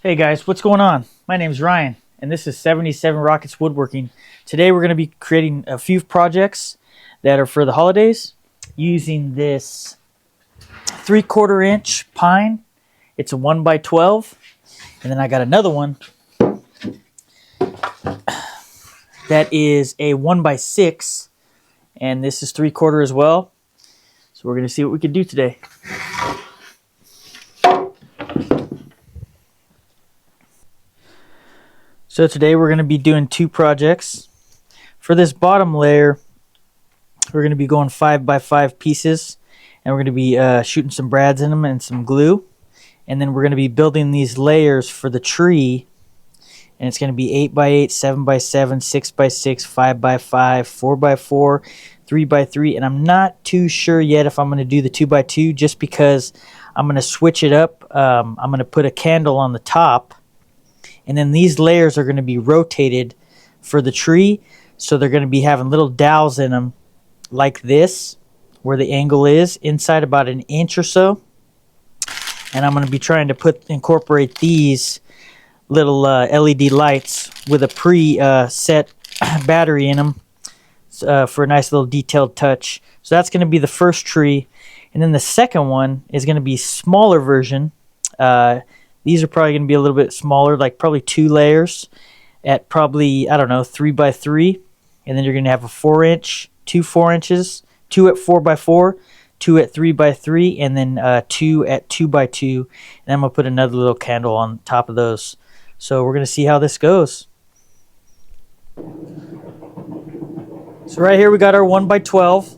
Hey guys, what's going on? My name's Ryan, and this is 77 Rockets Woodworking. Today we're going to be creating a few projects that are for the holidays using this 3/4 inch pine. It's a 1x12, and then I got another one that is a 1x6, and this is 3/4 as well. So we're going to see what we can do today. So today we're going to be doing two projects. For this bottom layer, we're going to be going 5x5 pieces, and we're going to be shooting some brads in them and some glue. And then we're going to be building these layers for the tree, and it's going to be 8x8, 7x7, 6x6, 5x5, 4x4, 3x3, and I'm not too sure yet if I'm going to do the 2x2 just because I'm going to switch it up. I'm going to put a candle on the top, and then these layers are going to be rotated for the tree, so they're going to be having little dowels in them like this, where the angle is inside about an inch or so. And I'm going to be trying to incorporate these little LED lights with a pre-set battery in them for a nice little detailed touch. So that's going to be the first tree. And then the second one is going to be a smaller version. These are probably going to be a little bit smaller, like probably 2 layers at probably, I don't know, 3x3. And then you're going to have a 4-inch, 2 4-inches, 2 at 4x4, 2 at 3x3, and then 2 at 2x2. And I'm going to put another little candle on top of those. So we're going to see how this goes. So right here we got our 1x12.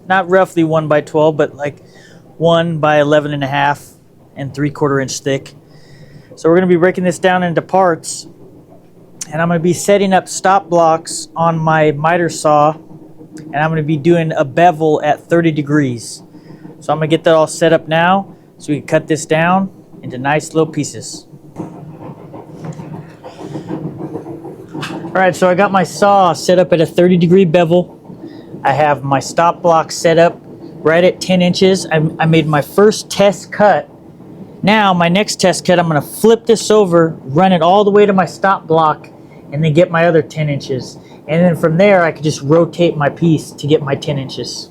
Not roughly 1x12, but like 1x11.5 and 3/4 inch thick. So we're going to be breaking this down into parts, and I'm going to be setting up stop blocks on my miter saw, and I'm going to be doing a bevel at 30 degrees. So I'm going to get that all set up now so we can cut this down into nice little pieces. Alright, so I got my saw set up at a 30-degree bevel. I have my stop block set up right at 10 inches. I made my first test cut. Now my next test cut, I'm going to flip this over, run it all the way to my stop block, and then get my other 10 inches. And then from there I can just rotate my piece to get my 10 inches.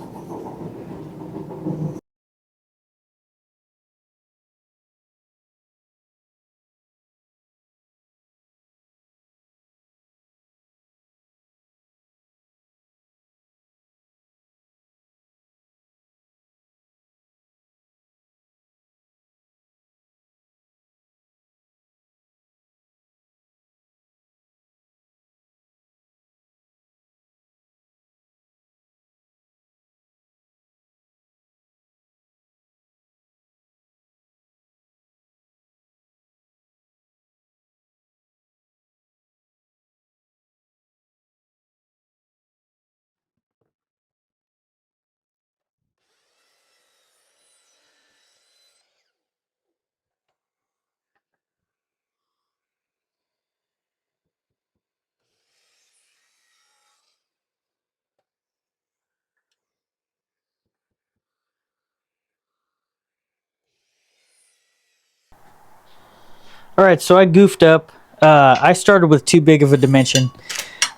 Alright, so I goofed up. I started with too big of a dimension.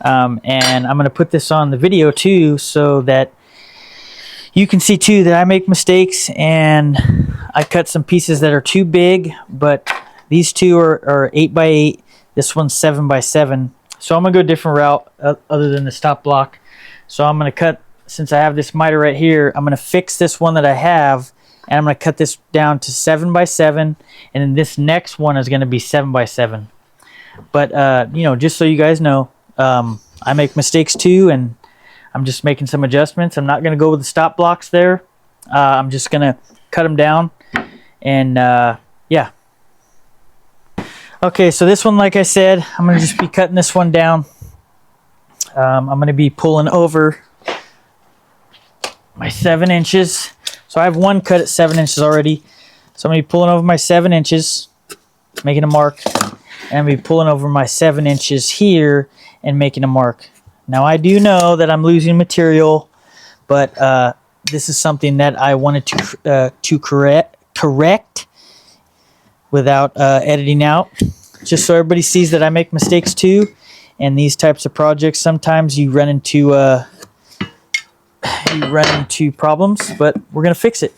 And I'm going to put this on the video too so that you can see too that I make mistakes, and I cut some pieces that are too big, but these two are 8x8. This one's 7x7. So I'm going to go a different route other than the stop block. So I'm going to cut, since I have this miter right here, I'm going to fix this one that I have, and I'm going to cut this down to 7x7, and then this next one is going to be 7x7. But, you know, just so you guys know, I make mistakes too, and I'm just making some adjustments. I'm not going to go with the stop blocks there. I'm just going to cut them down, and yeah. Okay, so this one, like I said, I'm going to just be cutting this one down. I'm going to be pulling over my 7 inches. So I have one cut at 7 inches already. So I'm going to be pulling over my 7 inches, making a mark. And I'm going to be pulling over my 7 inches here and making a mark. Now I do know that I'm losing material, but this is something that I wanted to correct without editing out, just so everybody sees that I make mistakes too. And these types of projects, sometimes you run into problems, but we're gonna fix it.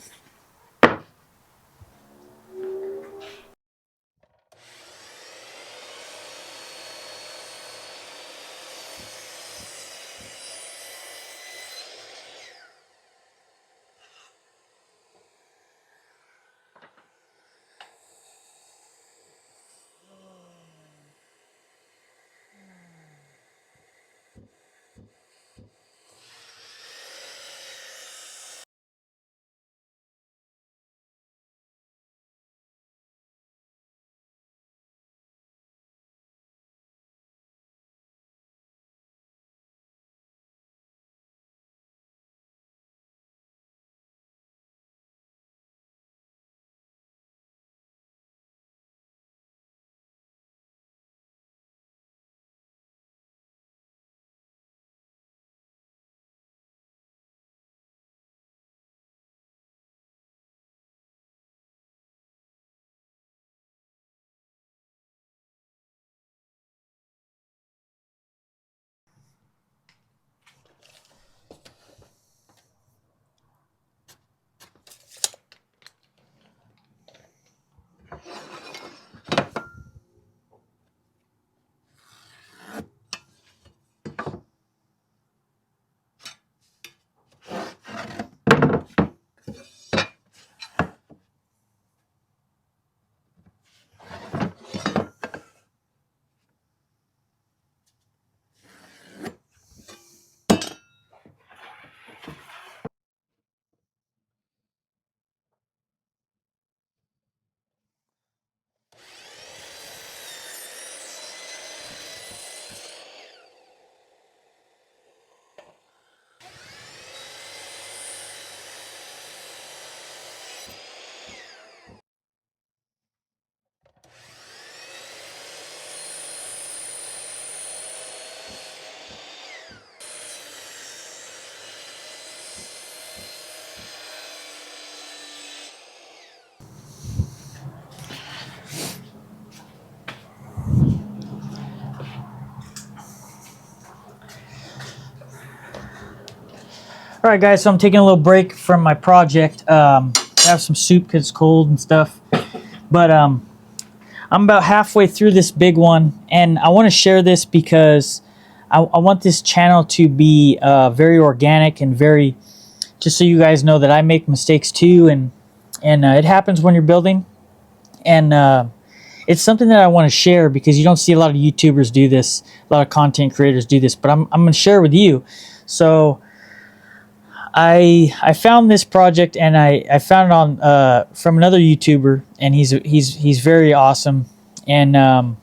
All right, guys, so I'm taking a little break from my project. I have some soup because it's cold and stuff. But I'm about halfway through this big one, and I want to share this because I want this channel to be very organic and very, just so you guys know that I make mistakes too, and it happens when you're building. And it's something that I want to share because you don't see a lot of YouTubers do this, a lot of content creators do this, but I'm going to share with you. So I found this project, and I found it on from another YouTuber, and he's very awesome. And I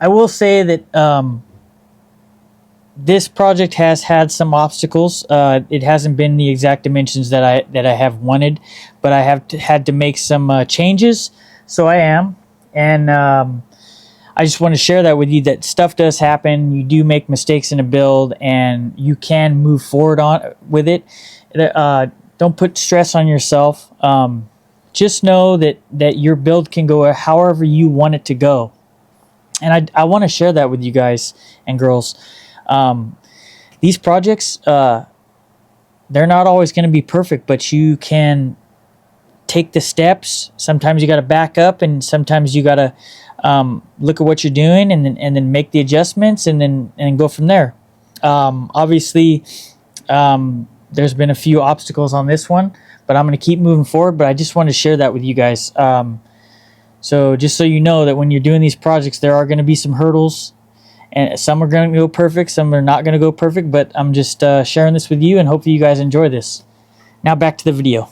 will say that this project has had some obstacles. It hasn't been the exact dimensions that I have wanted, but I have had to make some changes. So I am, and I just want to share that with you, that stuff does happen. You do make mistakes in a build, and you can move forward on with it. Don't put stress on yourself. Just know that your build can go however you want it to go. And I want to share that with you guys and girls. Um, these projects, they're not always going to be perfect, but you can take the steps. Sometimes you got to back up, and sometimes you got to look at what you're doing, and then make the adjustments, and then go from there. Obviously, there's been a few obstacles on this one, but I'm going to keep moving forward. But I just want to share that with you guys. So just so you know that when you're doing these projects, there are going to be some hurdles, and some are going to go perfect, some are not going to go perfect. But I'm just sharing this with you, and hopefully you guys enjoy this. Now back to the video.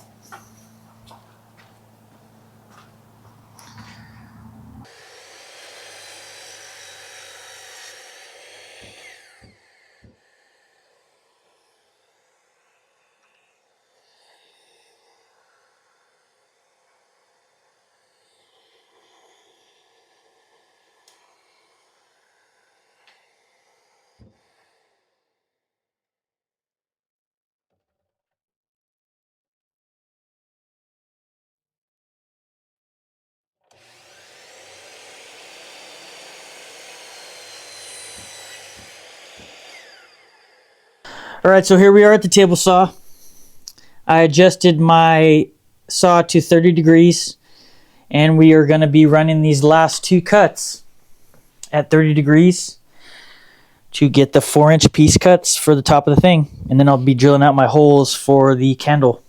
All right, so here we are at the table saw. I adjusted my saw to 30 degrees, and we are going to be running these last two cuts at 30 degrees to get the 4-inch piece cuts for the top of the thing. And then I'll be drilling out my holes for the candle.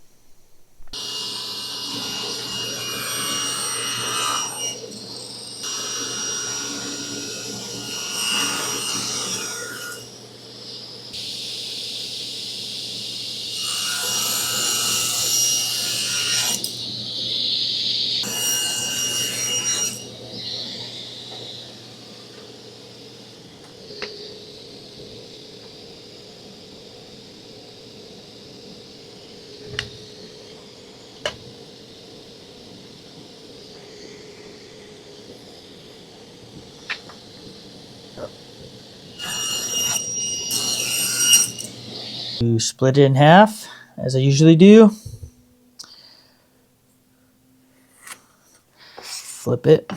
You split it in half, as I usually do. Flip it.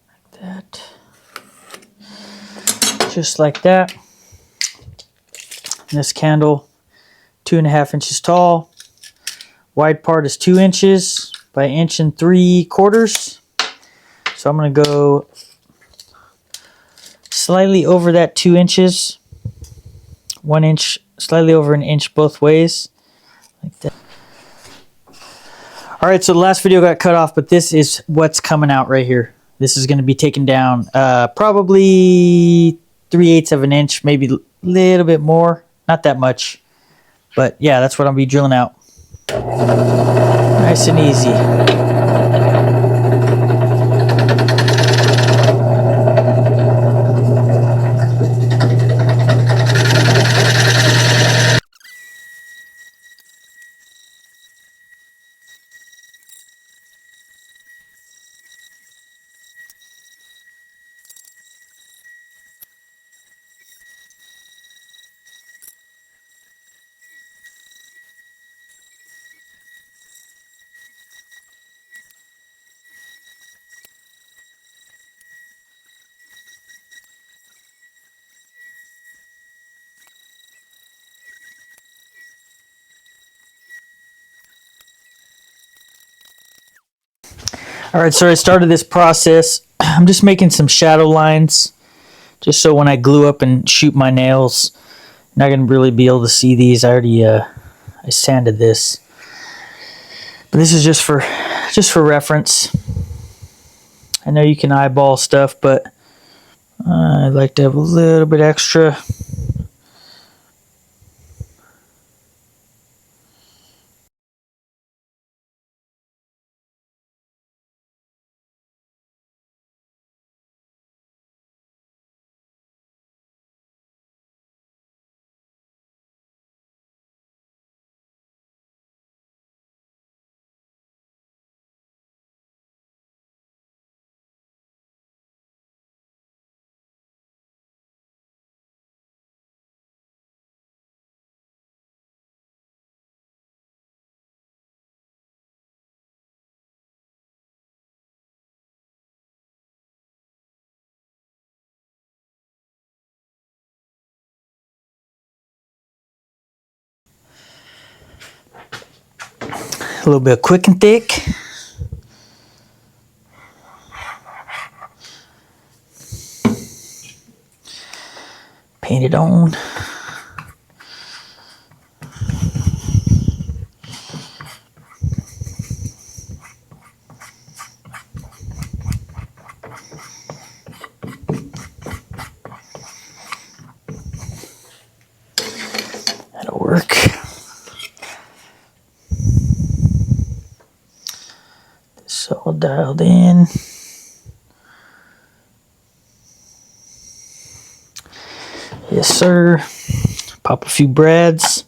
Like that. Just like that. And this candle, 2.5 inches tall. Wide part is 2 inches by 1.75 inches. So I'm going to go slightly over that 2 inches. 1 inch, slightly over an inch both ways. Like that. Alright, so the last video got cut off, but this is what's coming out right here. This is going to be taken down probably 3/8 of an inch, maybe a little bit more. Not that much. But yeah, that's what I'll be drilling out. Nice and easy. Alright, so I started this process. I'm just making some shadow lines, just so when I glue up and shoot my nails, you're not going to really be able to see these. I already I sanded this. But this is just for reference. I know you can eyeball stuff, but I like to have a little bit extra. A little bit of quick and thick. Paint it on. That'll work. This all dialed in. Yes, sir. Pop a few brads.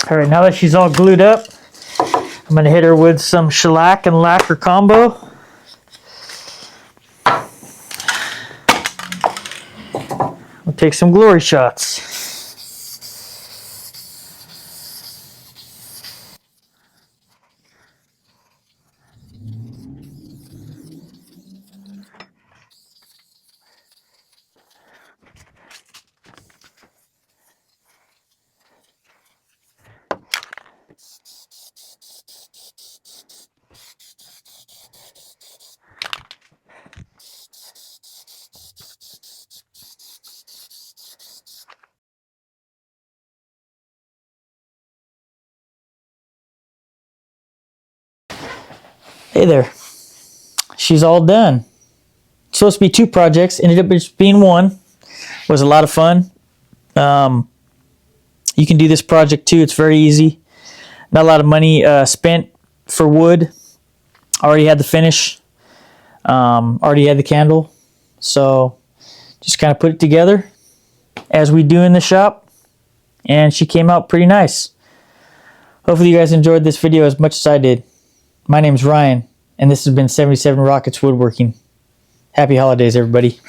All right, now that she's all glued up, I'm going to hit her with some shellac and lacquer combo. We'll take some glory shots. Hey there. She's all done. It's supposed to be 2 projects. Ended up just being 1. Was a lot of fun. You can do this project too. It's very easy. Not a lot of money spent for wood. Already had the finish. Already had the candle. So just kind of put it together as we do in the shop. And she came out pretty nice. Hopefully you guys enjoyed this video as much as I did. My name's Ryan, and this has been 77 Rockets Woodworking. Happy holidays, everybody.